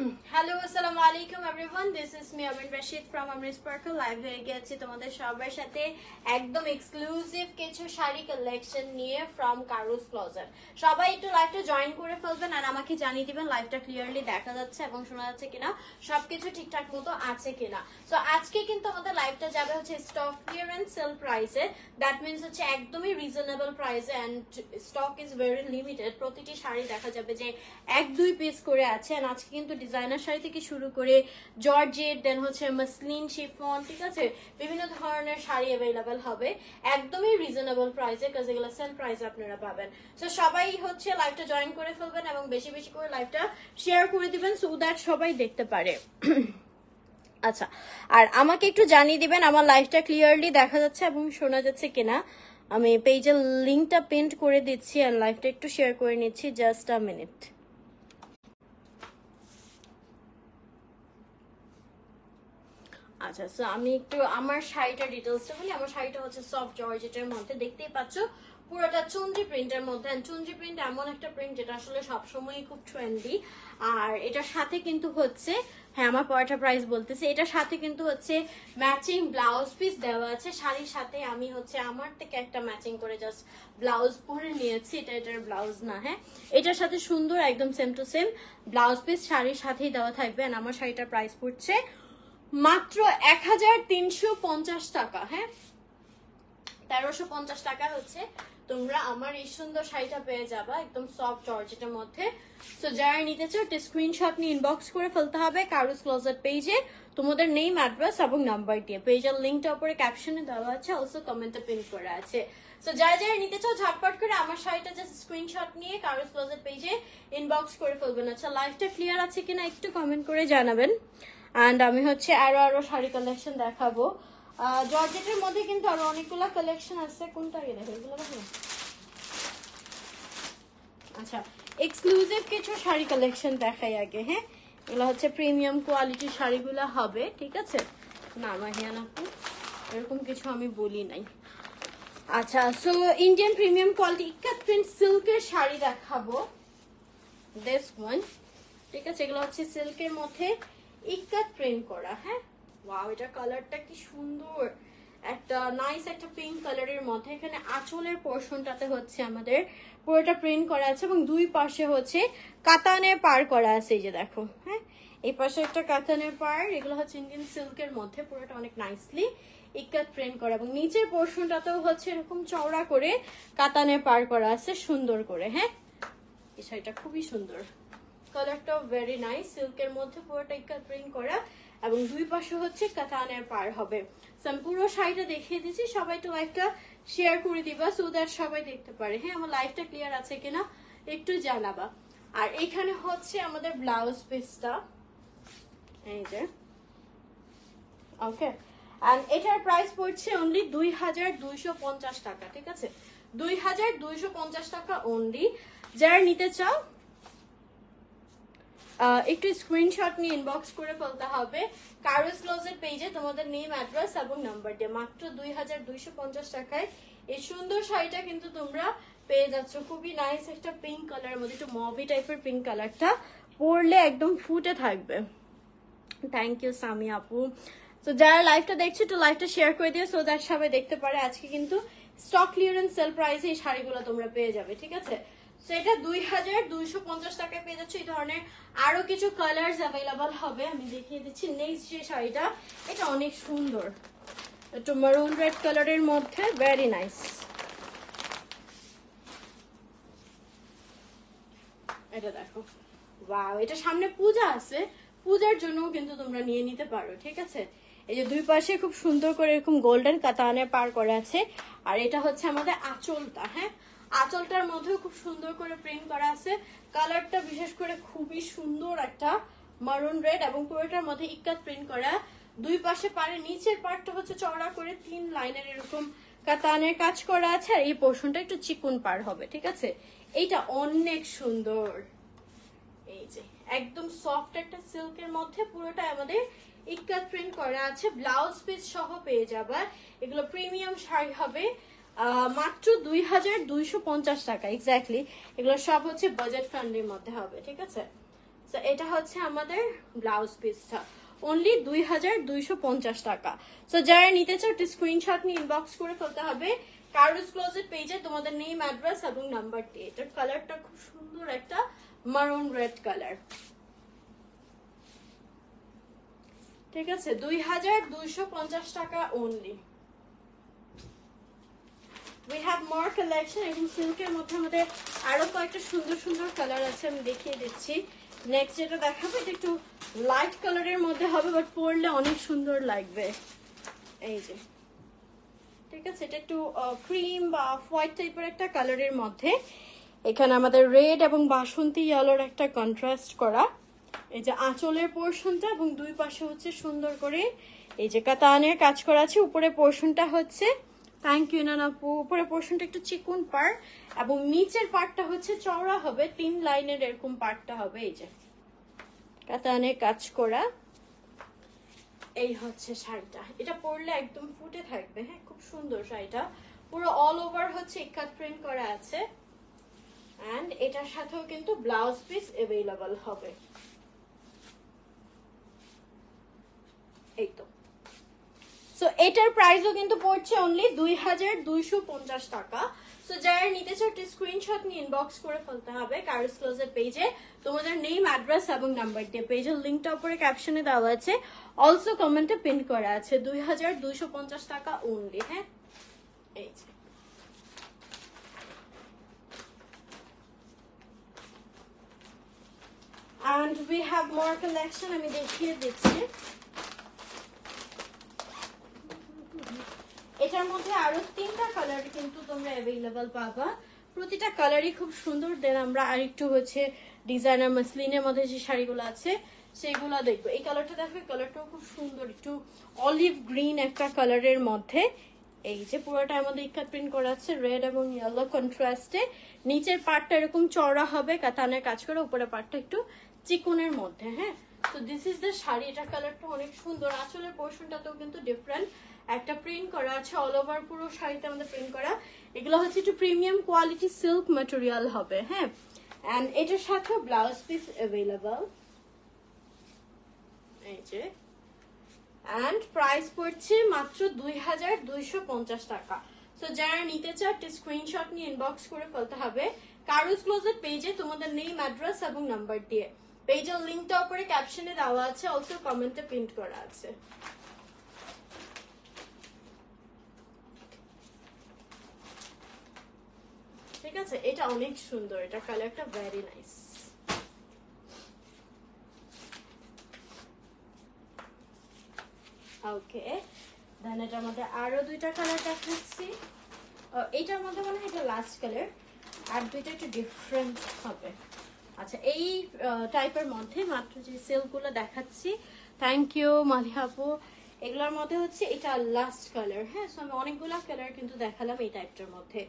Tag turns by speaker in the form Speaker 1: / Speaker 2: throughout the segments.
Speaker 1: Hello, assalamu alaikum everyone. This is me Amin Rashid from Amri Sparkle. Live হয়ে গেছি তোমাদের সবার সাথে একদম এক্সক্লুসিভ কিছু শাড়ি কালেকশন নিয়ে from Karu's Closet. সবাই একটু লাইভটা জয়েন করে ফেলবেন আর আমাকে জানিয়ে দিবেন লাইভটা ক্লিয়ারলি দেখা যাচ্ছে এবং শোনা যাচ্ছে কিনা, সবকিছু ঠিকঠাক মতো আছে কিনা। সো আজকে কিন্তু আমাদের লাইভটা যাবে হচ্ছে স্টক ক্লিয়ারেন্স সেল প্রাইসে। দ্যাট মিন্স হচ্ছে একদমই রিজনেবল প্রাইসে and stock is very limited. প্রতিটি শাড়ি দেখা যাবে যে 1-2 পিস করে আছে। এন্ড আজকে কিন্তু ডিজাইনার শাড়ি থেকে শুরু করে জর্জেট, দেন হচ্ছে মাসলিন, শিফন, ঠিক আছে, বিভিন্ন ধরনের শাড়ি অ্যাভেলেবেল হবে একদমই রিজনেবল প্রাইসে, কাজ এগুলো সেল প্রাইসে আপনারা পাবেন। সো সবাই হচ্ছে লাইভটা জয়েন করে ফেলবেন এবং বেশি বেশি করে লাইভটা শেয়ার করে দিবেন সো দ্যাট সবাই দেখতে পারে। আচ্ছা, আর আমাকে একটু জানিয়ে দিবেন আমার লাইভটা ক্লিয়ারলি দেখা যাচ্ছে এবং শোনা যাচ্ছে কিনা। আমি পেজের লিঙ্কটা পেন্ট করে দিচ্ছি আর লাইভটা একটু শেয়ার করে নিচ্ছি, জাস্ট আ মিনিট। আচ্ছা, সো আমি একটু আমার শাড়িটার ডিটেলসটা বলি। আমার শাড়িটা হচ্ছে সফট জর্জেটের মধ্যে, দেখতেই পাচ্ছ পুরোটা চুনরি প্রিন্টের মধ্যে। চুনরি প্রিন্ট এমন একটা প্রিন্ট যেটা আসলে সবসময়ই খুব ট্রেন্ডি। আর এটার সাথে কিন্তু হচ্ছে, হ্যাঁ আমার পরেরটা প্রাইস বলতেছি, এটার সাথে কিন্তু হচ্ছে ম্যাচিং ব্লাউজ পিস দেওয়া আছে শাড়ির সাথে। আমি হচ্ছে আমার থেকে একটা ম্যাচিং করে জাস্ট ব্লাউজ পরে নিয়েছি, এটা এটার ব্লাউজ না। হ্যাঁ, এটার সাথে সুন্দর একদম same to same blouse piece শাড়ির সাথেই দেওয়া থাকবে। আর আমার শাড়িটার প্রাইস পড়ছে মাত্র 1350 টাকা। হ্যাঁ, 1350 টাকা হচ্ছে তোমরা আমার এই সুন্দর শাড়িটা পেয়ে যাবা একদম সফট জর্জেটের মধ্যে। সো যারা নিতে চাও একটা স্ক্রিনশট নিয়ে ইনবক্স করে ফেলতে হবে কারুস ক্লোজেট পেজে তোমাদের নেম, অ্যাড্রেস এবং নাম্বার দিয়ে। পেজের লিঙ্কটা উপরে ক্যাপশনে দেওয়া আছে, অলসো কমেন্টে পিন করা আছে। সো যারা যারা নিতে চাও ঝটপট করে আমার শাড়িটা জাস্ট স্ক্রিনশট নিয়ে কারুস ক্লোজেট পেজে ইনবক্স করে ফেলবেন। আচ্ছা, লাইভটা ক্লিয়ার আছে কিনা একটু কমেন্ট করে জানাবেন। অ্যান্ড আমি হচ্ছে আরো শাড়ি কালেকশন দেখাবো। জর্জেটের মধ্যে কিন্তু আরো অনেকগুলো কালেকশন আছে। কোনটা আগে দেখো, এগুলো দেখো। আচ্ছা, এক্সক্লুসিভ কিছু শাড়ি কালেকশন দেখাই আগে। হ্যাঁ, এগুলো হচ্ছে প্রিমিয়াম কোয়ালিটির শাড়িগুলো হবে, ঠিক আছে। না মাহিয়ান আপু, এরকম কিছু আমি বলি নাই। আচ্ছা, সো ইন্ডিয়ান প্রিমিয়াম কোয়ালিটি ইক্কাত প্রিন্ট সিল্কের শাড়ি দেখাবো। দিস ওয়ান, ঠিক আছে, এগুলো হচ্ছে সিল্কের মধ্যে ইক্কাত প্রিন্ট করা। হ্যাঁ, ওয়াও, এটা কালারটা কি সুন্দর, একটা নাইস একটা পিঙ্ক কালারের মধ্যে। এখানে আঁচলের পোর্শনটাতে হচ্ছে আমাদের পুরোটা প্রিন্ট করা আছে এবং দুই পাশে হচ্ছে কাতানের পার করা আছে, এই যে দেখো। হ্যাঁ, এই পাশে একটা কাতানের পার। এগুলো হচ্ছে ইন্ডিয়ান সিল্কের মধ্যে, পুরোটা অনেক নাইসলি ইক্কাত প্রিন্ট করা এবং নিচের পোর্শনটাতেও হচ্ছে এরকম চওড়া করে কাতানের পার করা আছে সুন্দর করে। হ্যাঁ, এই শাড়িটা খুবই সুন্দর, কালারটাও ভেরি নাইস, সিল্কের মধ্যে পুরোটা ইক্কাত প্রিন্ট করা এবং দুই পাশে হচ্ছে কাতানের পার হবে। পুরো শাড়িটা দেখিয়ে দিচ্ছি, সবাই তো লাইভটা শেয়ার করে দিবা সো দ্যাট সবাই দেখতে পারে। হ্যাঁ, আমার লাইভটা ক্লিয়ার আছে কিনা একটু জানাবা। আর এখানে হচ্ছে আমাদের ব্লাউজ পিসটা, এই যে, ওকে। এন্ড এটার প্রাইস পড়ছে অনলি 2250 টাকা, ঠিক আছে, 2250 টাকা অনলি। যারা নিতে চাও একটু স্ক্রিনশট নিয়ে ইনবক্স করে ফেলতে হবে কারুস ক্লোজেট পেজে তোমাদের নেম, অ্যাড্রেস এবং নাম্বার দিয়ে। মাত্র 2250 টাকায় এই সুন্দর শাড়িটা কিন্তু তোমরা পেয়ে যাচ্ছ। খুবই নাইস একটা পিঙ্ক কালারের মধ্যে, একটু মভি টাইপের পিঙ্ক কালারটা পরলে একদম ফুটে থাকবে। থ্যাংক ইউ সামি আপু। তো যারা লাইভটা দেখছে একটু লাইভটা শেয়ার করে দিও সো দ্যাট সবাই দেখতে পারে। আজকে কিন্তু স্টক ক্লিয়ারেন্স সেল প্রাইসে এই শাড়িগুলো তোমরা পেয়ে যাবে, ঠিক আছে। সেটা 2250 টাকায় পেয়ে যাচ্ছে। এই ধরনের আরো কিছু কালার্স অ্যাভেলেবল হবে, আমি দেখিয়ে দিচ্ছি। নেক্সট যে শাড়িটা, এটা অনেক সুন্দর, একটু মারুন রেড কালারের মধ্যে, ভেরি নাইস। এটা দেখো, ওয়াও, এটা সামনে পূজা আছে, পূজার জন্য কিন্তু তোমরা নিয়ে নিতে পারো, ঠিক আছে। এই যে দুই পাশে খুব সুন্দর করে এরকম গোল্ডেন কাতানের পার করা আছে। আর এটা হচ্ছে আমাদের আঁচলটা। হ্যাঁ, আঁচলটার মধ্যেও খুব সুন্দর করে প্রিন্ট করা আছে। কালারটা বিশেষ করে খুবই সুন্দর একটা মারুন রেড এবং পুরোটার মধ্যে ইক্কাত প্রিন্ট করা। দুই পাশে পারে, নিচের পার্টটা হচ্ছে চওড়া করে 3 লাইনের এরকম কাতানের কাজ করা আছে। আর এই পোর্শনটা একটু চিকন পার হবে, ঠিক আছে। এইটা অনেক সুন্দর, এই যে একদম সফট একটা সিল্কের মধ্যে পুরোটা আমাদের ইক্কাত প্রিন্ট করা আছে। ব্লাউজ পিস সহ পেয়ে যাবা। এগুলো প্রিমিয়াম শাড়ি হবে, মাত্র 2250 টাকা এক্স্যাক্টলি। এগুলো সব হচ্ছে বাজেট ফ্রেন্ডলির মধ্যে হবে, ঠিক আছে। তো এটা হচ্ছে আমাদের ব্লাউজ পিসটা, অনলি 2250 টাকা। সো যারা নিতে চাও একটু স্ক্রিনশট নিয়ে ইনবক্স করে ফেলতে হবে কারুস ক্লোজেট পেজে তোমাদের নেম, অ্যাড্রেস এবং নাম্বার দিয়ে। এটার কালারটা খুব সুন্দর একটা মারুন রেড কালার, ঠিক আছে? 2250 টাকা only. We have more collection এবং সিল্কের মধ্যে আমাদের আরো কয়েকটা সুন্দর সুন্দর কালার আছে, আমি দেখিয়ে দিচ্ছি। নেক্সট যেটা দেখাবো এটা একটু লাইট কালারের মধ্যে হবে, বাট পরলে অনেক সুন্দর লাগবে। এই যে, ঠিক আছে, এটা একটু ক্রিম বা হোয়াইট টাইপের একটা কালারের মধ্যে, এখানে আমাদের রেড এবং বাসন্তী ইয়েলোর একটা কন্ট্রাস্ট করা। এই যে আঁচলের পোর্শনটা এবং দুই পাশে হচ্ছে সুন্দর করে এই যে কাতানের কাজ করা আছে। উপরে পোর্শনটা হচ্ছে, থ্যাংক ইউ নানাপু, উপরে পোর্শনটা একটু চিকন পার এবং নিচের পার্টটা হচ্ছে চওড়া হবে, 3 লাইনের এরকম পার্টটা হবে। এই যে কাতানের কাজ করা, এই হচ্ছে শাড়িটা। এটা পরলে একদম ফুটে থাকবে, হ্যাঁ, খুব সুন্দর শাড়িটা। পুরো অল ওভার হচ্ছে ইকাত প্রিন্ট করা আছে, এন্ড এটার সাথেও কিন্তু ব্লাউজ পিস অ্যাভেলেবল হবে। এই তো। সো এটার প্রাইসও কিন্তু পড়ছে অনলি 2250 টাকা। সো যারা নিতে চাও একটু স্ক্রিনশট নিয়ে ইনবক্স করে ফেলতে হবে কারুস ক্লোজেট পেজে তোমাদের নেম, অ্যাড্রেস এবং নাম্বার দিয়ে। পেজের লিঙ্কটা উপরে ক্যাপশনে দেওয়া আছে, অলসো কমেন্টে পিন করা আছে। 2250 টাকা অনলি, হ্যাঁ। এই যে and we have more collection, আমি দেখিয়ে দিচ্ছি। এটার মধ্যে আরো 3টা কালার কিন্তু তোমরা অ্যাভেলেবল পাবা, প্রতিটা কালারই খুব সুন্দর। দেন আমরা আরেকটু হচ্ছে ডিজাইনার মাসলিনের মধ্যে যে শাড়িগুলো আছে সেগুলো দেখবো। এই কালারটা দেখো, কালারটাও খুব সুন্দর, একটু অলিভ গ্রিন একটা কালারের মধ্যে। এই যে পুরোটা আমাদের ইকাত প্রিন্ট করা আছে রেড এবং ইয়েলো কন্ট্রাস্টে। নিচের পার্টটা এরকম চওড়া হবে কাতানের কাজ করে, উপরের পার্টটা একটু চিকনের মধ্যে, হ্যাঁ। তো দিস ইজ দ্য শাড়ি। এটার কালারটা অনেক সুন্দর, আঁচলের পোর্শনটাতেও কিন্তু ডিফারেন্ট একটা প্রিন্ট করা আছে, অল ওভার পুরো শাড়িতে আমাদের প্রিন্ট করা। এগুলো হচ্ছে একটু প্রিমিয়াম কোয়ালিটি সিল্ক ম্যাটেরিয়াল হবে, হ্যাঁ। এন্ড এটার সাথে ব্লাউজ পিস অ্যাভেলেবল, এই যে। এন্ড প্রাইস পড়ছে মাত্র 2250 টাকা। সো যারা নিতে চাও একটা স্ক্রিনশট নিয়ে ইনবক্স করে ফেলতে হবে কারুস ক্লোজেট পেজে তোমাদের নেম, অ্যাড্রেস এবং নাম্বার দিয়ে। পেজের লিঙ্কটা উপরে ক্যাপশনে দেওয়া আছে, অলসো কমেন্টে পিন করা আছে। ঠিক আছে, এটা অনেক সুন্দর, এটা কালারটা ভেরি নাইস। ওকে, দেন এটার মধ্যে আরো 2টা কালার দেখাচ্ছি। এইটার মধ্যে মনে হয় এটা লাস্ট কালার, আর 2টা একটু ডিফারেন্ট হবে। আচ্ছা, এই টাইপের মধ্যে মাত্র যে সেলগুলো দেখাচ্ছি, থ্যাংক ইউ মালিহা আপু, এগুলোর মধ্যে হচ্ছে এটা লাস্ট কালার, হ্যাঁ। সো আমি অনেকগুলো কালার কিন্তু দেখালাম এই টাইপটার মধ্যে।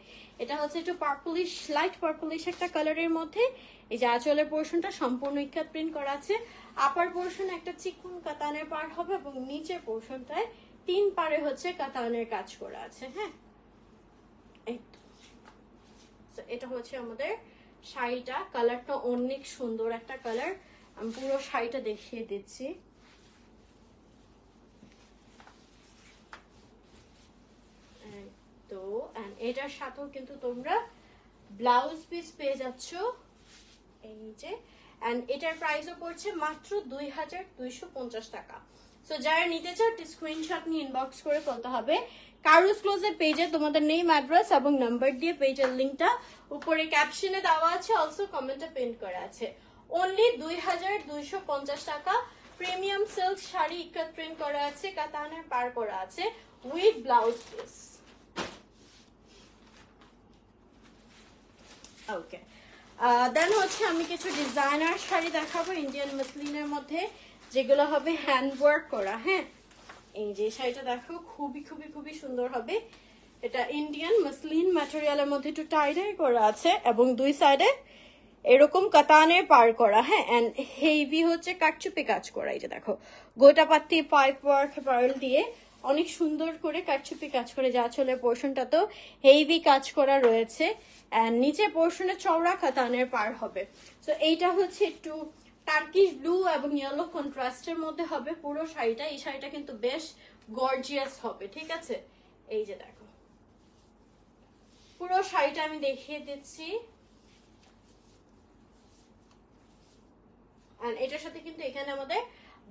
Speaker 1: এটা হচ্ছে একটু পার্পলিশ, লাইট পার্পলিশ একটা কালারের মধ্যে। এই যে আঁচলের পোর্শনটা সম্পূর্ণ ইকাত প্রিন্ট করা আছে, আপার পোর্শন একটা চিকন কাতানের পার হবে এবং নিচের পোর্শনটায় 3 পারে হচ্ছে কাতানের কাজ করা আছে, হ্যাঁ। এই তো, এটা হচ্ছে আমাদের শাড়িটা। কালারটা অনেক সুন্দর একটা কালার, আমি পুরো শাড়িটা দেখিয়ে দিচ্ছি। তো এটার সাথেও কিন্তু তোমরা ব্লাউজ পিস পেয়ে যাচ্ছ, এই যে। এন্ড এটার প্রাইসও পড়ছে মাত্র 2250 টাকা। সো যারা নিতে চাও স্ক্রিনশট নিয়ে ইনবক্স করে ফেলতে হবে কারুস ক্লোজেট পেজে তোমাদের নেম, অ্যাড্রেস এবং নাম্বার দিয়ে। পেজের লিঙ্কটা উপরে ক্যাপশনে দেওয়া আছে, অলসো কমেন্টে পিন করা আছে। অনলি 2250 টাকা। প্রিমিয়াম সিল্ক শাড়ি ইকাত প্রিন্ট করা আছে, কাতানের পার করা আছে উইথ ব্লাউজ পিস। ওকে, দেন হচ্ছে আমি কিছু ডিজাইনার শাড়ি দেখাবো ইন্ডিয়ান মাসলিনের মধ্যে, যেগুলো হবে হ্যান্ড ওয়ার্ক করা, হ্যাঁ। এই যে শাড়িটা দেখো, খুবই খুবই খুবই সুন্দর হবে। এটা ইন্ডিয়ান মাসলিন ম্যাটেরিয়ালের মধ্যে একটু টাইডাই করা আছে এবং দুই সাইডে এরকম কাতানের পার করা, হ্যাঁ। এন্ড হেভি হচ্ছে কাটচুপি কাজ করা। এই যে দেখো, গোটা পাতি পাইপ ওয়ার্ক পার্ল দিয়ে অনেক সুন্দর করে কাটচুপি কাজ করে, যা আঁচলের পোর্শনটাতেও হেভি কাজ করা রয়েছে। নিচে পোর্শনে চওড়া কাতানের পার হবে। তো এইটা হচ্ছে একটু টার্কিশ ব্লু এবং ইয়েলো কন্ট্রাস্টের মধ্যে হবে পুরো শাড়িটা। এই শাড়িটা কিন্তু বেশ গর্জিয়াস হবে, ঠিক আছে? এই যে দেখো পুরো শাড়িটা আমি দেখিয়ে দিচ্ছি। আর এটার সাথে কিন্তু এখানে আমাদের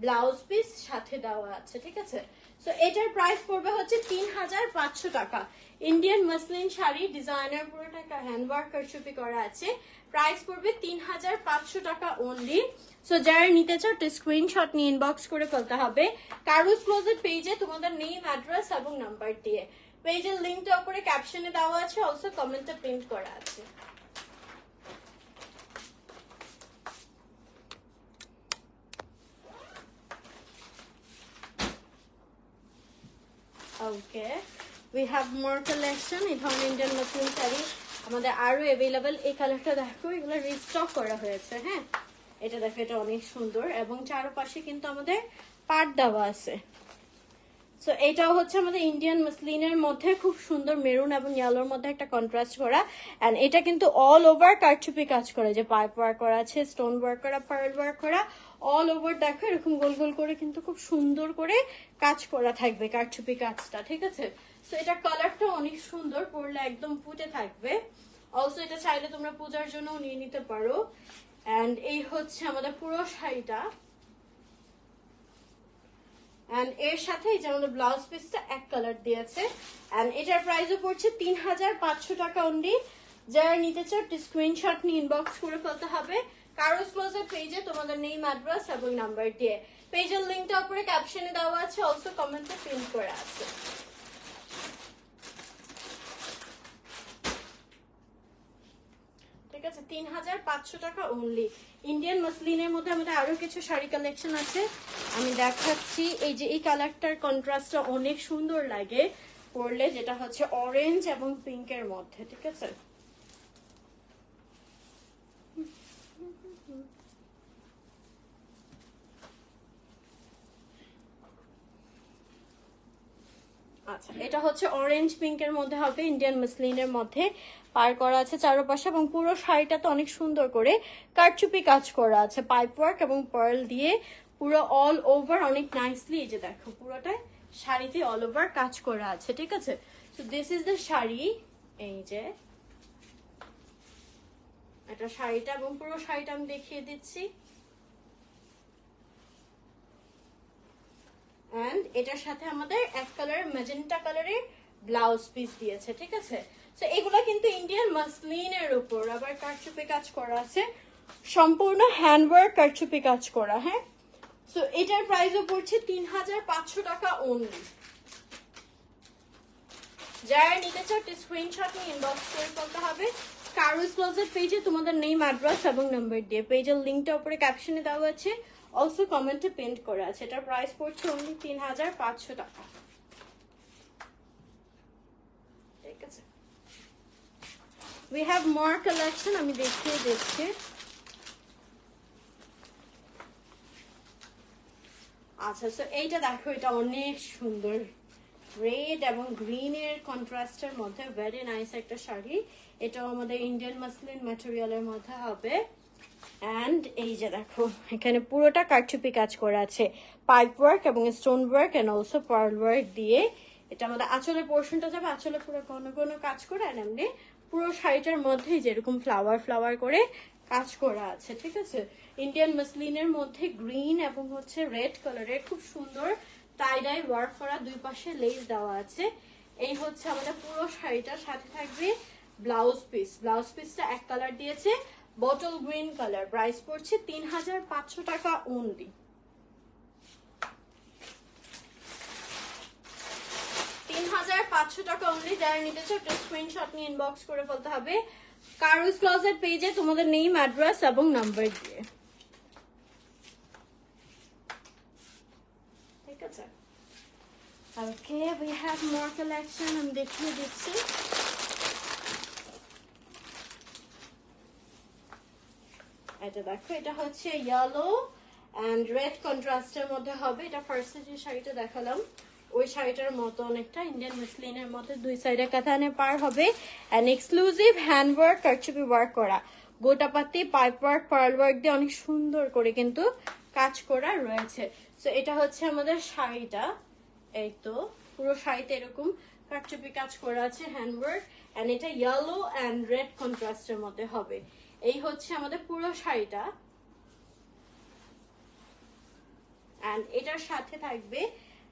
Speaker 1: ব্লাউজ পিস সাথে দেওয়া আছে, ঠিক আছে? সো এটার প্রাইস পড়বে হচ্ছে 3500 টাকা। ইন্ডিয়ান মাসলিন শাড়ি, ডিজাইনার পুরোটা হ্যান্ডওয়ার্ক কারচুপি করা আছে। প্রাইস পড়বে 3500 টাকা অনলি। সো যারা নিতে চাও স্ক্রিনশট নিয়ে ইনবক্স করে ফেলতে হবে কারুস ক্লোজেট পেজে তোমাদের নেম, অ্যাড্রেস এবং নাম্বার দিয়ে। পেজের লিঙ্কটা উপরে ক্যাপশনে দেওয়া আছে, অলসো কমেন্টে প্রিন্ট করা আছে। ওকে, উই হ্যাভ মোর কালেকশন। এই ধরনের ইন্ডিয়ান মাসলিন শাড়ি আমাদের আরো অ্যাভেলেবেল। এই কালারটা দেখো, এগুলো রিস্টক করা হয়েছে। হ্যাঁ, এটা দেখো, এটা অনেক সুন্দর এবং চারপাশে কিন্তু আমাদের পাট দেওয়া আছে। সো এটাও হচ্ছে আমাদের ইন্ডিয়ান মাসলিনের মধ্যে খুব সুন্দর মেরুন এবং ইয়েলোর মধ্যে একটা কন্ট্রাস্ট করা। এন্ড এটা কিন্তু অল ওভার কারচুপি কাজ করে, যে পাইপ ওয়ার্ক করা আছে, স্টোন ওয়ার্ক করা, পার্ল ওয়ার্ক করা, অল ওভার দেখো এরকম গোল গোল করে কিন্তু খুব সুন্দর করে কাজ করা থাকবে কারচুপি কাজটা, ঠিক আছে? সো এটা কালারটা অনেক সুন্দর, পরলে একদম ফুটে থাকবে। অলসো এটা চাইলে তোমরা পূজার জন্য নিয়ে নিতে পারো। এন্ড এই হচ্ছে আমাদের পুরো শাড়িটা। এন্ড এর সাথে এই যে আমাদের ব্লাউজ পিসটা এক কালার দিয়েছে। এন্ড এটার প্রাইসও পড়ছে 3500 টাকা অনলি। যারা নিতে চাও স্ক্রিনশট নিয়ে ইনবক্স করে ফেলতে হবে কারোস ক্লোজের পেজে তোমাদের নেম, অ্যাড্রেস এবং নাম্বার দিয়ে। পেজের লিঙ্কটা উপরে ক্যাপশনে দেওয়া আছে, অলসো কমেন্টে প্রিন্ট করা আছে। ঠিক আছে, 3500 টাকা অনলি। ইন্ডিয়ান মাসলিনের মধ্যে আমাদের আরো কিছু শাড়ি কালেকশন আছে, আমি দেখাচ্ছি। এই যে এই কালারটার কন্ট্রাস্টটা অনেক সুন্দর লাগে পরলে, যেটা হচ্ছে অরেঞ্জ এবং পিঙ্কের মধ্যে, ঠিক আছে? আচ্ছা, এটা হচ্ছে অরেঞ্জ পিঙ্কের মধ্যে হবে, ইন্ডিয়ান মাসলিনের মধ্যে পার করা আছে চারপাশে এবং পুরো শাড়িটা তো অনেক সুন্দর করে কারচুপি কাজ করা আছে, পাইপ ওয়ার্ক এবং পার্ল দিয়ে পুরো অল ওভার অনেক নাইসলি। এই যে দেখো পুরোটায় শাড়িতে অল ওভার কাজ করা আছে, ঠিক আছে? So this is the sari. এই যে এটা শাড়িটা এবং পুরো শাড়িটা আমি দেখিয়ে দিচ্ছি। এন্ড এটার সাথে আমাদের এক কালার ম্যাজেন্টা কালারের ব্লাউজ পিস দিয়েছে, ঠিক আছে? সো এগুলা কিন্তু ইন্ডিয়ান মাসলিনের উপর আবার কারচুপি কাজ করা আছে, সম্পূর্ণ হ্যান্ডওয়ার্ক কারচুপি কাজ করা। হ্যাঁ, সো এটার প্রাইসও পড়ছে 3500 টাকা অনলি। যারা নিতে চাও স্ক্রিনশট নিয়ে ইনবক্স করে ফেলতে হবে কারুস ক্লোজেট পেজে তোমাদের নেম, অ্যাড্রেস এবং নাম্বার দিয়ে। পেজের লিঙ্কটা উপরে ক্যাপশনে দেওয়া আছে, অলসো কমেন্টে পেন্ট করা আছে। এটার প্রাইস পড়ছে অনলি 3500 টাকা, ঠিক আছে? উই হ্যাভ মোর কালেকশন, আমি দেখিয়ে দিচ্ছি। আচ্ছা, সো এইটা দেখো, এটা অনেক সুন্দর, রেড এবং গ্রিন এর কন্ট্রাস্টের মধ্যে ভেরি নাইস একটা শাড়ি। এটাও আমাদের ইন্ডিয়ান মাসলিন ম্যাটেরিয়ালের মধ্যে হবে। এন্ড এই যে দেখো এখানে পুরোটা কারচুপি কাজ করা আছে, পাইপ ওয়ার্ক এবং stone work and also pearl work দিয়ে। এটা আমাদের আঁচলের পোর্শনটা যাবে, আঁচলে পুরো ঘন ঘন কাজ করে। আর এমনি পুরো শাড়িটার মধ্যে যেরকম ফ্লাওয়ার ফ্লাওয়ার করে কাজ করা আছে, ঠিক আছে? ইন্ডিয়ান মাসলিনের মধ্যে গ্রিন এবং হচ্ছে রেড কালারের খুব সুন্দর টাই ডাই ওয়ার্ক করা, দুই পাশে লেস দেওয়া আছে। এই হচ্ছে আমাদের পুরো শাড়িটার সাথে থাকবে ব্লাউজ পিস। ব্লাউজ পিসটা এক কালার দিয়েছে, বটল গ্রিন কালার। প্রাইস পড়ছে 3500 টাকা অনলি। টাকা অনলি। যারা নিতে চাও স্ক্রিনশট নিয়ে ইনবক্স করে ফেলতে হবে কারুস ক্লোজেট পেজে তোমাদের নেম, অ্যাড্রেস এবং নাম্বার দিয়ে, ঠিক আছে? ওকে, উই হ্যাভ মোর কালেকশন, আমি দেখিয়ে দিচ্ছি। এটা দেখো, এটা হচ্ছে ইয়েলো এন্ড রেড কন্ট্রাস্টের মধ্যে হবে। এটা ফার্স্টে যে শাড়িটা দেখালাম ওই শাড়িটার মতো অনেকটা ইন্ডিয়ান মাসলিনের মধ্যে, দুই সাইডে কাঁথানে পার হবে এন্ড এক্সক্লুসিভ হ্যান্ডওয়ার্ক কারচুপি ওয়ার্ক করা। গোটাপাতি পাইপ ওয়ার্ক পার্ল ওয়ার্ক দিয়ে অনেক সুন্দর করে কিন্তু কাজ করা রয়েছে। সো এটা হচ্ছে আমাদের শাড়িটা, এই তো পুরো শাড়িতে এরকম কাটচুপি কাজ করা আছে হ্যান্ডওয়ার্ক, এন্ড এটা ইয়েলো এন্ড রেড কন্ট্রাস্টের মধ্যে হবে। এই হচ্ছে আমাদের পুরো শাড়িটা, এন্ড এটার সাথে থাকবে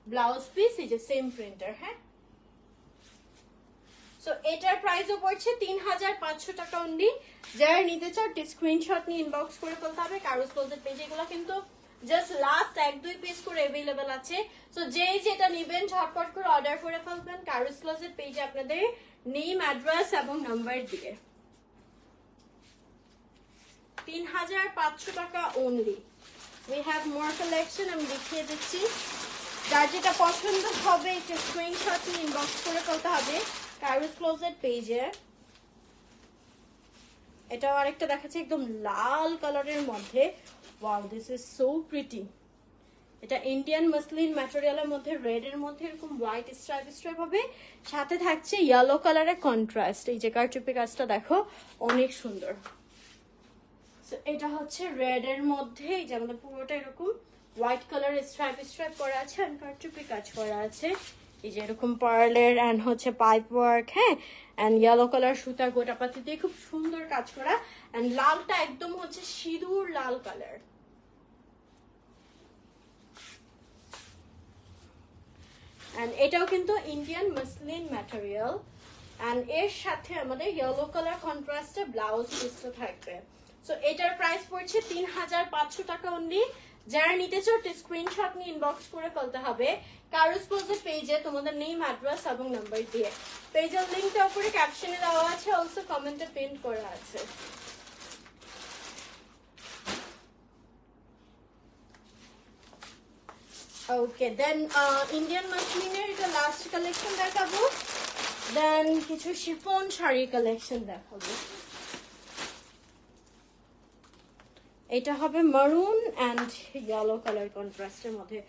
Speaker 1: ব্লাউজ পিস, এই যে সেম প্রিন্টার। হ্যাঁ, সো এটার প্রাইসও পড়ছে 3500 টাকা অনলি। যারা নিতে চাও স্ক্রিনশট নিয়ে ইনবক্স করে ফেলতে হবে কারুস ক্লোজেট পেজে। এগুলো কিন্তু জাস্ট লাস্ট 1-2 পিস করে अवेलेबल আছে। সো যেই যেটা নেবেন ঝটপট করে অর্ডার করে ফেলবেন কারুস ক্লোজেট পেজে আপনাদের নেম, অ্যাড্রেস এবং নাম্বার দিয়ে। 3500 টাকা only. We have more collection, আমি দেখিয়ে দিচ্ছি। যার যেটা পছন্দ হবে একটা স্ক্রিনশট নিয়ে ইনবক্স করে ফেলতে হবে কারুস ক্লোজেট পেজে। এটাও আরেকটা দেখাচ্ছে একদম লাল কালারের মধ্যে। Wow, this is so pretty. এটা ইন্ডিয়ান মাসলিন ম্যাটেরিয়ালের মধ্যে রেড এর মধ্যে এরকম হোয়াইট স্ট্রাইপ স্ট্রাইপ হবে, সাথে থাকছে ইয়েলো কালারের কন্ট্রাস্ট। এই যে কারচুপি কাজটা দেখো অনেক সুন্দর। এটা হচ্ছে রেড এর মধ্যে, এই যে আমাদের পুরোটা এরকম হোয়াইট কালারের স্ট্রাইপ স্ট্রাইপ করা আছে আর কারচুপি কাজ করা আছে। এই যে এরকম পার্লের এন্ড হচ্ছে পাইপ ওয়ার্ক, হ্যাঁ, এন্ড ইয়েলো কালার সুতা গোটাপাতি দিয়ে খুব সুন্দর কাজ করা, এন্ড লালটা একদম হচ্ছে সিঁদুর লাল কালার। এন্ড এটাও কিন্তু ইন্ডিয়ান মাসলিন ম্যাটেরিয়াল, এন্ড এর সাথে আমাদের ইয়েলো কালার কন্ট্রাস্টে ব্লাউজ পিসটা থাকবে। সো এটার প্রাইস পড়ছে 3500 টাকা অনলি। যারা নিতে চাও স্ক্রিনশট নিয়ে ইনবক্স করে ফেলতে হবে কারুস ক্লোজেট পেজে তোমাদের নেম, অ্যাড্রেস এবং নাম্বার দিয়ে। পেজের লিংকটা উপরে ক্যাপশনে দেওয়া আছে, অলসো কমেন্টে পিন করা আছে। ওকে, দেন ইন্ডিয়ান মাসলিনের এটা লাস্ট কালেকশন দেখাবো, দেন কিছু শিফন শাড়ি কালেকশন দেখাবো। এটা হবে মারুন এন্ড ইয়েলো কালার কন্ট্রাস্টের মধ্যে।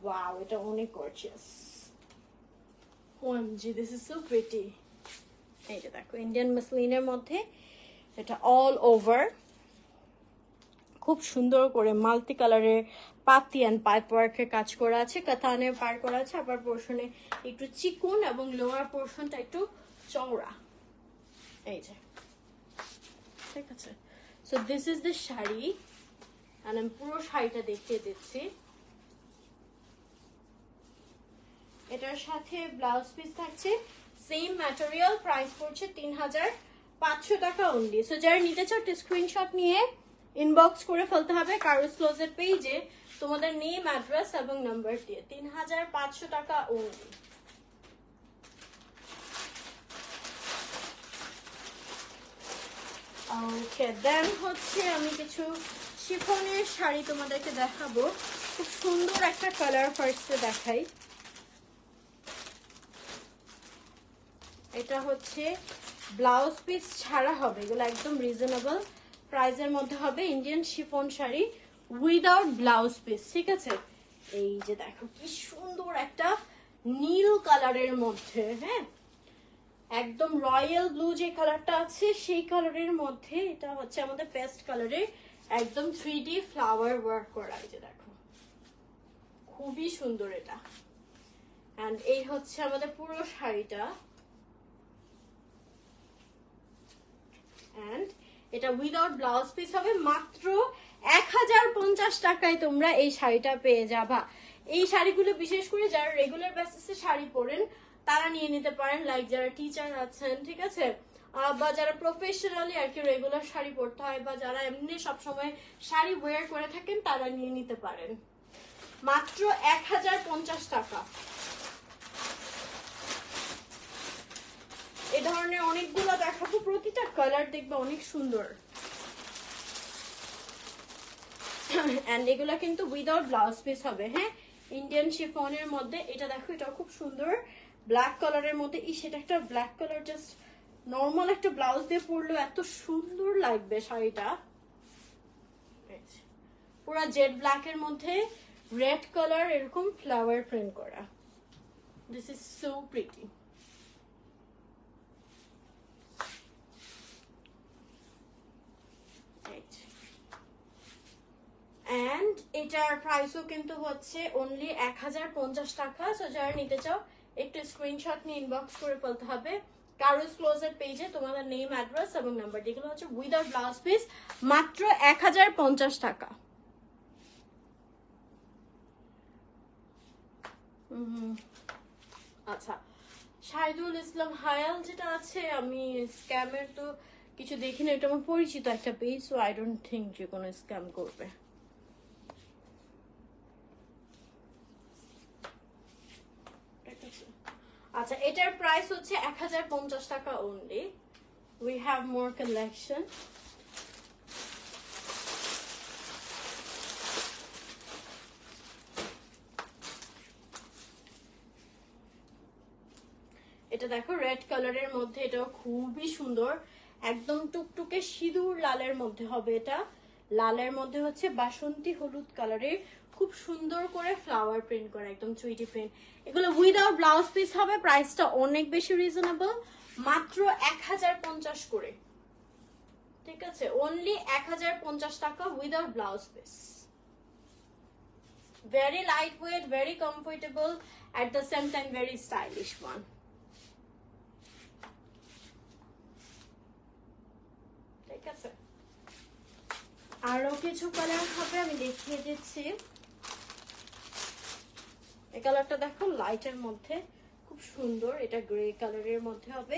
Speaker 1: ওয়াও, এটা অনেক gorgeous. OMG, this is so pretty. এই যে দেখো ইন্ডিয়ান মাসলিনের মধ্যে এটা অল ওভার খুব সুন্দর করে মাল্টি কালারের পাতি এন্ড পাইপ ওয়ার্কের কাজ করা আছে, কাতানের পার করা আছে, আবার পোর্শনে একটু চিকন এবং লোয়ার পোর্শনটা একটু চওড়া। এই যে, ঠিক আছে। So this is the sari, আর আমি পুরো শাড়িটা দেখিয়ে দিচ্ছি। এটার সাথে ব্লাউজ পিস থাকছে, সেম ম্যাটেরিয়াল, প্রাইস পড়ছে 3500 টাকা অনলি। সো যারা নিতে চাও স্ক্রিনশট নিয়ে ইনবক্স করে ফেলতে হবে কারুস ক্লোজেট পেজে তোমাদের নেম, অ্যাড্রেস এবং নাম্বার দিয়ে। 3500 টাকা অনলি। ওকে, দেন হচ্ছে আমি কিছু শিফনের শাড়ি তোমাদেরকে দেখাবো। খুব সুন্দর একটা কালার ফার্স্টে দেখাই। এটা হচ্ছে ব্লাউজ পিস ছাড়া হবে, এগুলো একদম রিজনেবল প্রাইসের মধ্যে হবে। Indian chiffon sari without blouse piece, ঠিক আছে। এই যে দেখো কি সুন্দর একটা নীল কালারের মধ্যে, হ্যাঁ, একদম রয়্যাল ব্লু যে কালারটা আছে সেই কালারের মধ্যে এটা হচ্ছে আমাদের পেস্ট কালারের একদম 3D ফ্লাওয়ার ওয়ার্ক করা। এই যে দেখো খুবই সুন্দর এটা, এন্ড এই হচ্ছে আমাদের পুরো শাড়িটা, এন্ড এটা উইদাউট ব্লাউজ পিস হবে। মাত্র 1050 টাকায় তোমরা এই শাড়িটা পেয়ে যাবা। এই শাড়িগুলো বিশেষ করে যারা রেগুলার বেসিসে শাড়ি পরেন তারা নিয়ে নিতে পারেন, লাইক যারা টিচার আছেন, ঠিক আছে, বা যারা প্রফেশনালি আর কি রেগুলার শাড়ি পরতে হয়, বা যারা এমনি সবসময় শাড়ি ওয়্যার করে থাকেন তারা নিয়ে নিতে পারেন। মাত্র 1050 টাকা। এ ধরনের অনেকগুলো দেখাবো, প্রতিটা কালার দেখবে অনেক সুন্দর, এন্ড এগুলা কিন্তু উইদাউট ব্লাউজ পিস হবে। হ্যাঁ, ইন্ডিয়ান শিফনের মধ্যে এটা দেখো, এটা খুব সুন্দর ব্ল্যাক কালারের মধ্যে। সেটা একটা ব্ল্যাক কালার, জাস্ট নর্মাল একটা ব্লাউজ দিয়ে পরলেও এত সুন্দর লাগবে শাড়িটা। পুরা জেড ব্ল্যাক এর মধ্যে রেড কালার এরকম ফ্লাওয়ার প্রিন্ট করা। This is so pretty. And এটার প্রাইসও কিন্তু হচ্ছে অনলি 1050 টাকা। সো যারা নিতে চাও একটু স্ক্রিনশট নিয়ে ইনবক্স করে ফেলতে হবে কারুস ক্লোজেট পেজে তোমাদের নেম, অ্যাড্রেস এবং নাম্বার, যেগুলো হচ্ছে উইদাউট ব্লাউজ পিস, মাত্র 1050 টাকা। আচ্ছা, শাহিদুল ইসলাম হায়াল যেটা আছে, আমি স্ক্যামের তো কিছু দেখি না, এটা আমার পরিচিত একটা page, so I don't think যে কোনো স্ক্যাম করবে। আচ্ছা, এটার প্রাইস হচ্ছে 1050 টাকা only. We have more collection. এটা দেখো রেড কালারের মধ্যে, এটাও খুবই সুন্দর, একদম টুকটুকে সিঁদুর লালের মধ্যে হবে। এটা লালের মধ্যে হচ্ছে বাসন্তী হলুদ কালারের, খুব সুন্দর করে ফ্লাওয়ার প্রিন্ট করা, একদম চুইটি প্রিন্ট। এগুলো উইদাউট ব্লাউজ পিস হবে, প্রাইসটা অনেক বেশি রিজনেবল, মাত্র 1050 করে। ঠিক আছে, অনলি 1050 টাকা without blouse piece. Very light weight, very comfortable, at the same time very stylish one. ঠিক আছে, আরো কিছু কালার হবে, আমি দেখিয়ে দিচ্ছি। এই কালারটা দেখো লাইটের মধ্যে, খুব সুন্দর, এটা গ্রে কালারের মধ্যে হবে।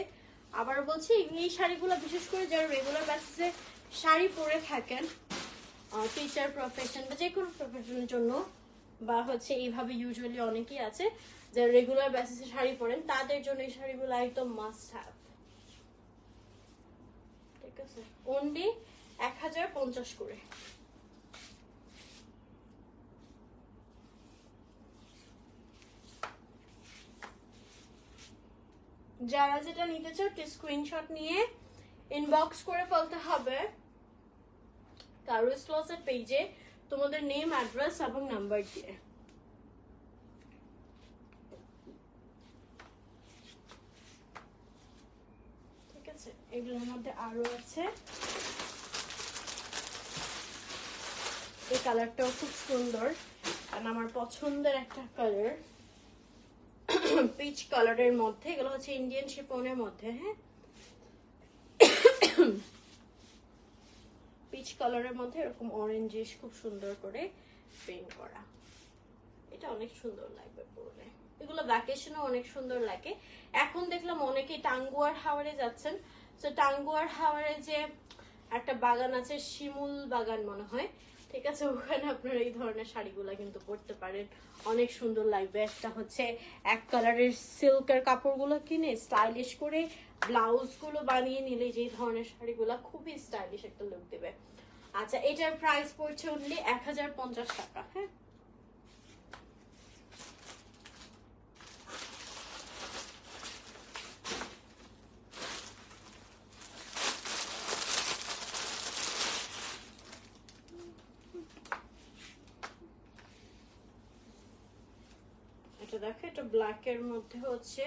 Speaker 1: আবার বলছি, এই শাড়িগুলো বিশেষ করে যারা রেগুলার বেসিসে শাড়ি পরে থাকেন, টিচার প্রফেশন বা যে কোনো প্রফেশনের জন্য, বা হচ্ছে এইভাবে ইউজুয়ালি অনেকেই আছে যারা রেগুলার বেসিসে শাড়ি পরেন, তাদের জন্য এই শাড়িগুলো একদম মাস্ট হ্যাভ। ঠিক আছে, অনলি 1050 করে। যারা যেটা নিতে চাও স্ক্রিনশট নিয়ে ইনবক্স করে ফেলতে হবে কারুস ক্লোজেট পেজে তোমাদের নেম, অ্যাড্রেস এবং নাম্বার দিয়ে। ঠিক আছে, এগুলোর মধ্যে আরো আছে, এই কালারটাও খুব সুন্দর, কারণ আমার পছন্দের একটা কালার, পিচ কালারের মধ্যে। এগুলো হচ্ছে ইন্ডিয়ান শিফনের মধ্যে, হ্যাঁ, পিচ কালারের মধ্যে এরকম অরেঞ্জিশ খুব সুন্দর করে প্রিন্ট করা। এটা অনেক সুন্দর লাগবে পরলে, এগুলো ভ্যাকেশনে অনেক সুন্দর লাগে। এখন দেখলাম অনেকে টাঙ্গুয়ার হাওয়ারে যাচ্ছেন, তো টাঙ্গুয়ার হাওয়ারে যে একটা বাগান আছে, শিমুল বাগান মনে হয়, ঠিক আছে, ওখানে আপনারা এই ধরনের শাড়িগুলো কিন্তু পরতে পারেন, অনেক সুন্দর লাগবে। একটা হচ্ছে এক কালারের সিল্কের কাপড়গুলো কিনে স্টাইলিশ করে ব্লাউজ গুলো বানিয়ে নিলে যে ধরনের শাড়িগুলো খুবই স্টাইলিশ একটা লুক দেবে। আচ্ছা, এটার প্রাইস পড়ছে অনলি 1050 টাকা। হ্যাঁ, এটা দেখো, এটা ব্ল্যাক এর মধ্যে হচ্ছে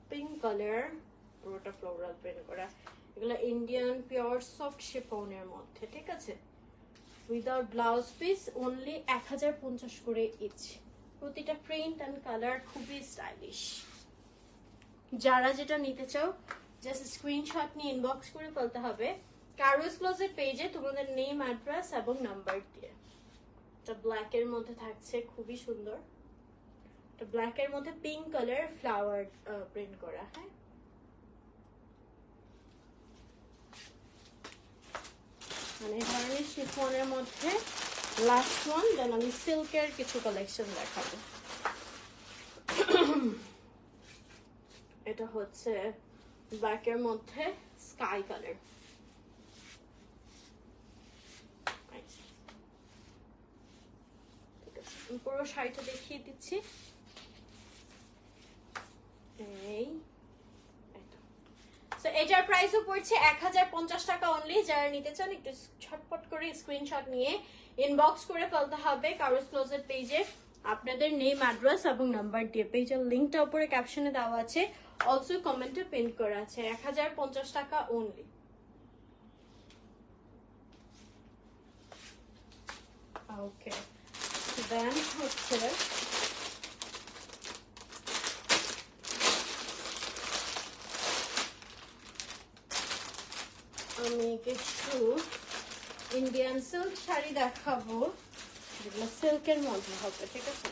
Speaker 1: পিঙ্ক কালার, পুরোটা ফ্লোরাল প্রিন্ট করা। এগুলো ইন্ডিয়ান পিওর সফট শিফনের মধ্যে। ঠিক আছে, উইদাউট ব্লাউজ পিস, অনলি 1050 করে ইচ। প্রতিটা প্রিন্ট এন্ড কালার খুবই স্টাইলিশ। যারা যেটা নিতে চাও জাস্ট স্ক্রিনশট নিয়ে ইনবক্স করে ফেলতে হবে কারুস ক্লোজেট পেজে তোমাদের নেম, অ্যাড্রেস এবং নাম্বার দিয়ে। এটা ব্ল্যাক এর মধ্যে থাকছে, খুবই সুন্দর। এটা ব্ল্যাক এর মধ্যে পিঙ্ক কালার ফ্লাওয়ার প্রিন্ট করা। হ্যাঁ, মানে এই ধরনের শিফনের মধ্যে লাস্ট ওয়ান, দেন আমি সিল্কের কিছু কালেকশন দেখাবো। এটা হচ্ছে ব্ল্যাক এর মধ্যে স্কাই কালার। ঠিক আছে, পুরো শাড়িটা দেখিয়ে দিচ্ছি। এই এটার প্রাইসও পড়ছে 1050 টাকা অনলি। যারা নিতে চান একটু ছটপট করে স্ক্রিনশট নিয়ে ইনবক্স করে ফেলতে হবে কারুস ক্লোজেট পেজে আপনাদের নেম, অ্যাড্রেস এবং নাম্বার দিয়ে। পেজের লিঙ্কটা উপরে ক্যাপশনে দেওয়া আছে, অলসো কমেন্টে পিন করা আছে। 1050 টাকা অনলি। ওকে, দেন হচ্ছে আমি কিছু ইন্ডিয়ান সিল্ক শাড়ি দেখাবো, যেগুলো সিল্কের মধ্যে হবে, ঠিক আছে?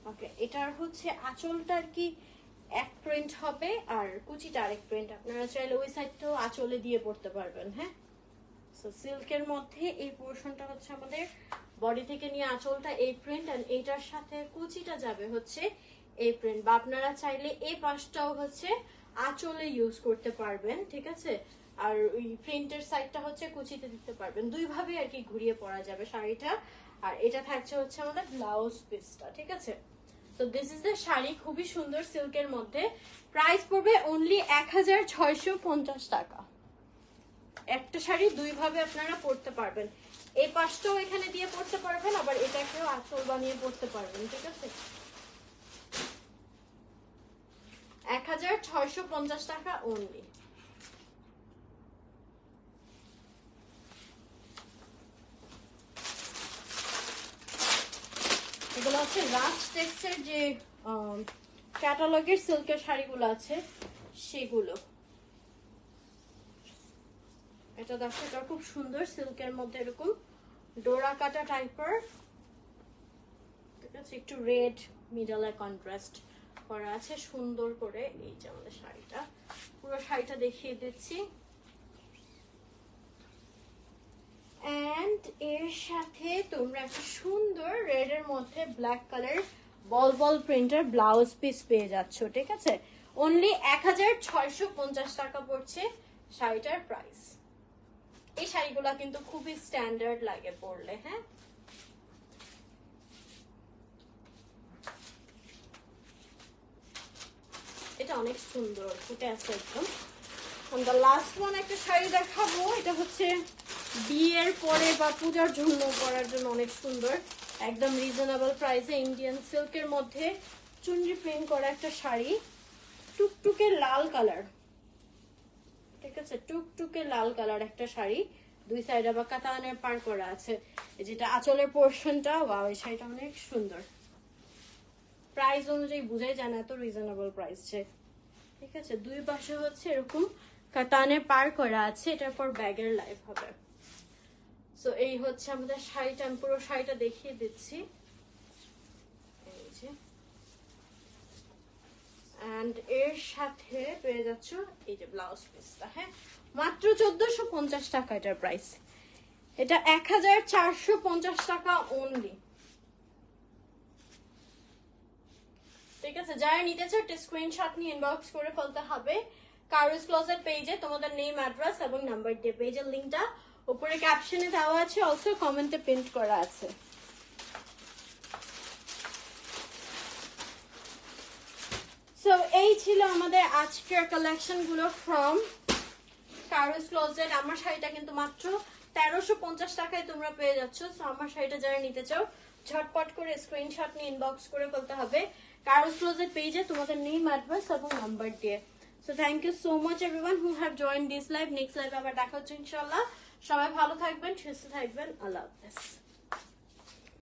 Speaker 1: ওকে, এটার হচ্ছে আঁচলটা আর কি এক প্রিন্ট হবে আর কুচিটা আরেক প্রিন্ট। আপনারা চাইলে ওই সাইডটাও আঁচলে দিয়ে পড়তে পারবেন। হ্যাঁ, সো সিল্কের মধ্যে এই পোরশনটা হচ্ছে আমাদের বডি থেকে নিয়ে আঁচলটা এই প্রিন্ট, আর এইটার সাথে কুচিটা যাবে হচ্ছে এই প্রিন্ট। বা আপনারা চাইলে এই পাশটাও হচ্ছে আঁচলে ইউজ করতে পারবেন, ঠিক আছে? আর ওই প্রিন্টের সাইডটা হচ্ছে কুচিতে দিতে পারবেন। দুইভাবে আর কি ঘুরিয়ে পরা যাবে শাড়িটা। আর এটা থাকছে হচ্ছে আমাদের ব্লাউজ পিসটা, ঠিক আছে? তো দিস ইজ দ্য শাড়ি, খুবই সুন্দর সিল্কের মধ্যে। প্রাইস পড়বে অনলি 1650 টাকা। একটা শাড়ি দুইভাবে আপনারা পরতে পারবেন। এই পাশটাও এখানে দিয়ে পরতে পারবেন, আবার এটাকেও আঁচল বানিয়ে পরতে পারবেন, ঠিক আছে? 1650 টাকা অনলি। এগুলো হচ্ছে রাজ টেক্সের যে ক্যাটালগের সিল্কের শাড়িগুলো আছে সেগুলো। এটা দেখো, এটা খুব সুন্দর সিল্কের মধ্যে এরকম ডোরা কাটা টাইপের, ঠিক আছে? একটু রেড মিডলে কন্ট্রাস্ট করা আছে সুন্দর করে। এই যে আমাদের শাড়িটা, পুরো শাড়িটা দেখিয়ে দিচ্ছি। এন্ড এর সাথে তোমরা একটা সুন্দর রেড এর মধ্যে ব্ল্যাক কালার বল বল প্রিন্টার ব্লাউজ পিস পেয়ে যাচ্ছ, ঠিক আছে? অনলি 1650 টাকা পড়ছে শাড়িটার প্রাইস। এই শাড়িগুলা কিন্তু খুবই স্ট্যান্ডার্ড লাগে পরলে। হ্যাঁ, এটা অনেক সুন্দর ফুটে আছে একদম। দ্য লাস্ট ওয়ান একটা শাড়ি দেখাবো, এটা হচ্ছে বিয়ের পরে বা পূজার জন্য পরার জন্য অনেক সুন্দর, একদম রিজনেবল প্রাইসে ইন্ডিয়ান সিল্কের মধ্যে চুনরি প্রিন্ট করা একটা শাড়ি, টুকটুকে লাল কালার, ঠিক আছে? টুকটুকে লাল কালার একটা শাড়ি, দুই সাইড আবার কাতানের পার করা আছে। যেটা আঁচলের পোর্শনটা, ওয়াও, এই শাড়িটা অনেক সুন্দর। প্রাইস অনুযায়ী বুঝাই যায় না এত রিজনেবল প্রাইস, ঠিক আছে? দুই পাশে হচ্ছে এরকম কাতানে পার করা আছে, এটার পর ব্যাগের লাইফ হবে। সো এই হচ্ছে আমাদের শাড়িটা, আমি পুরো শাড়িটা দেখিয়ে দিচ্ছি। এই যে, এন্ড এর সাথে পেয়ে যাচ্ছ এই যে ব্লাউজ পিসটা। হ্যাঁ, মাত্র 1450 টাকা এটার প্রাইস। এটা 1450 টাকা অনলি, ঠিক আছে? যারা নিতে চাও একটা স্ক্রিনশট নিয়ে ইনবক্স করে ফেলতে হবে কারুস ক্লোজেট পেজে, তোমাদের নেম, অ্যাড্রেস এবং নাম্বার দিয়ে। পেজের লিংকটা উপরে ক্যাপশনে দেওয়া আছে, অলসো কমেন্টে প্রিন্ট করা আছে। সো এই ছিল আমাদের আজকের কালেকশন গুলো ফ্রম কারুস ক্লোজেট। আমার শাড়িটা কিন্তু মাত্র 1350 টাকায় তোমরা পেয়ে যাচ্ছ। সো আমার শাড়িটা যারা নিতে চাও ঝটপট করে স্ক্রিনশট নিয়ে ইনবক্স করে ফেলতে হবে কারুস ক্লোজেট পেজে, তোমাদের নেম, অ্যাড্রেস এবং নাম্বার দিয়ে। So thank you so much everyone who have joined this live. Next live আবার দেখা হচ্ছে ইনশাআল্লাহ। সবাই ভালো থাকবেন, সুস্থ থাকবেন। আল্লাহ হাফেজ।